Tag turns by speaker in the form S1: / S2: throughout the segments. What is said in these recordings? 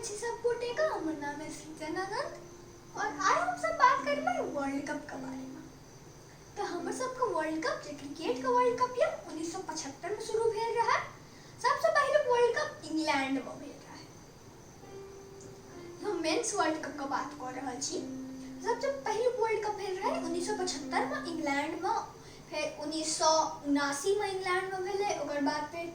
S1: छी सब गोटे का। हमर नाम है सृजन आनंद और आज हम सब बात करबे वर्ल्ड कप के बारे में। तो हमर सब का वर्ल्ड कप जे क्रिकेट का वर्ल्ड कप या 1975 में शुरू भेल रहा। सबसे पहले वर्ल्ड कप इंग्लैंड में भेल रहा। हम मेंस वर्ल्ड कप का बात कर रहल छी। सबसे पहले वर्ल्ड कप भेल रहा 1975 में इंग्लैंड में, फिर 1979 में इंग्लैंड में भेले, ओकर बाद फिर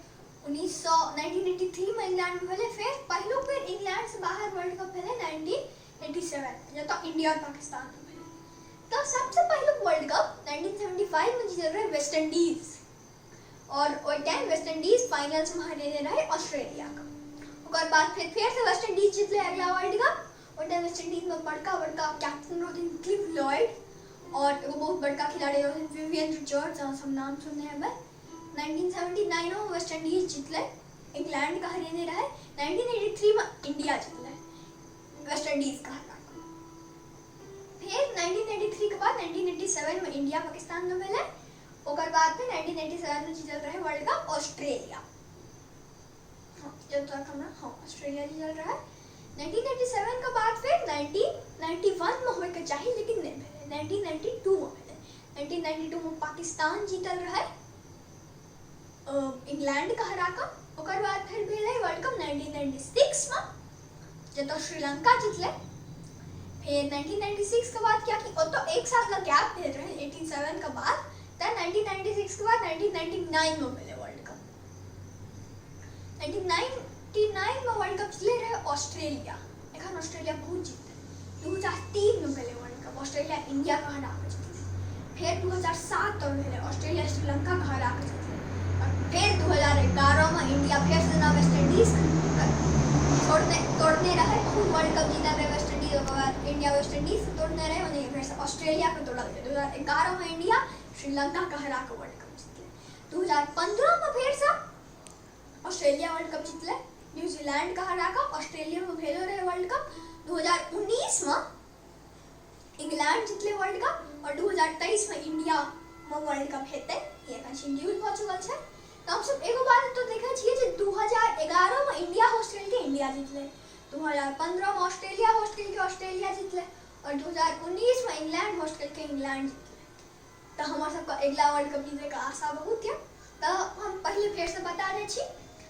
S1: 1983 में इंग्लैंड में भेले, फिर पहलो फिर इंग्लैंड से बाहर वर्ल्ड कप भेले 1987 में, तो इंडिया और पाकिस्तान में भेले। तो सबसे पहले वर्ल्ड कप 1975 में जीतल रहे वेस्ट इंडीज और ओइ टाइम वेस्ट इंडीज फाइनल्स में हरेने रहे ऑस्ट्रेलिया का। ओकर बाद फिर से वेस्ट इंडीज जीतले अगला वर्ल्ड कप। ओइ टाइम वेस्ट इंडीज में बड़का कैप्टन रहथिन क्लिफ लॉयड और एगो बहुत बड़का खिलाड़ी रहथिन विवियन रिचर्ड्स, सब नाम सुनने हैं। 1979 में वेस्ट इंडीज जीतले, इंग्लैंड का हरेने रहे। 1983 में इंडिया जीतले वेस्ट इंडीज का हरा। फिर 1983 के बाद 1987 में इंडिया पाकिस्तान में भेले। ओकर बाद फिर 1987 में जीतल रहे वर्ल्ड कप ऑस्ट्रेलिया। जब तक हमरा ऑस्ट्रेलिया जीतल रहे। 1987 के बाद फिर 1991 में होए के चाहिए लेकिन नहीं भेले, 1992 में भेले। 1992 में पाकिस्तान जीतल रहे इंग्लैंड का हरा का। ओकर बाद फिर भेले वर्ल्ड कप 1996 में जब तो श्रीलंका जीतले। फिर 1996 के बाद क्या कि तो एक साल का गैप भेल रहे 87 के बाद। तब 1996 के बाद 1999 में भेले वर्ल्ड कप। 1999 में वर्ल्ड कप जीतले रहे ऑस्ट्रेलिया। एखन ऑस्ट्रेलिया बहुत जीतले। 2003 में भेले वर्ल्ड कप, ऑस्ट्रेलिया इंडिया का हरा के जीतले। फिर 2007 में भेले ऑस्ट्रेलिया श्रीलंका का हरा के जीतले। और फिर 2011 में इंडिया फिर से ना वेस्ट इंडीज तोड़ने रहे। खूब वर्ल्ड कप जीता रहे वेस्ट इंडीज, ओकर बाद इंडिया वेस्ट इंडीज तोड़ने रहे, उन्हें फिर से ऑस्ट्रेलिया को तोड़ा दिया। 2011 में इंडिया श्रीलंका का हरा के वर्ल्ड कप जीतले। 2015 में फिर से ऑस्ट्रेलिया वर्ल्ड कप जीतले, न्यूजीलैंड का हरा का। ऑस्ट्रेलिया में भेलो रहे वर्ल्ड कप। 2019 में इंग्लैंड जीतले वर्ल्ड कप और 2023 में इंडिया में वर्ल्ड कप हेते। ये का शेड्यूल भ चुकल छै। तो हम सब एगो बात तो देखे छिए जे 2011 में इंडिया होस्ट करके इंडिया जीतले, 2015 में ऑस्ट्रेलिया होस्ट करके ऑस्ट्रेलिया जीतले और 2019 में इंग्लैंड होस्ट करके इंग्लैंड जीतले। तो हमार सबका अगला वर्ल्ड कप जीते का आशा बहुत है। तो हम पहले फिर से बता रहे छी,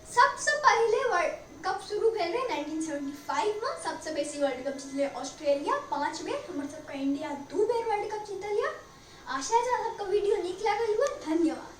S1: सबसे पहले वर्ल्ड कप शुरू भेल रहे 1975 में। सबसे बेसी वर्ल्ड कप जीतले ऑस्ट्रेलिया 5 बेर, हमर सबका इंडिया 2 बेर वर्ल्ड कप जीतल। आशा है आपका वीडियो नीक लागल हो। धन्यवाद।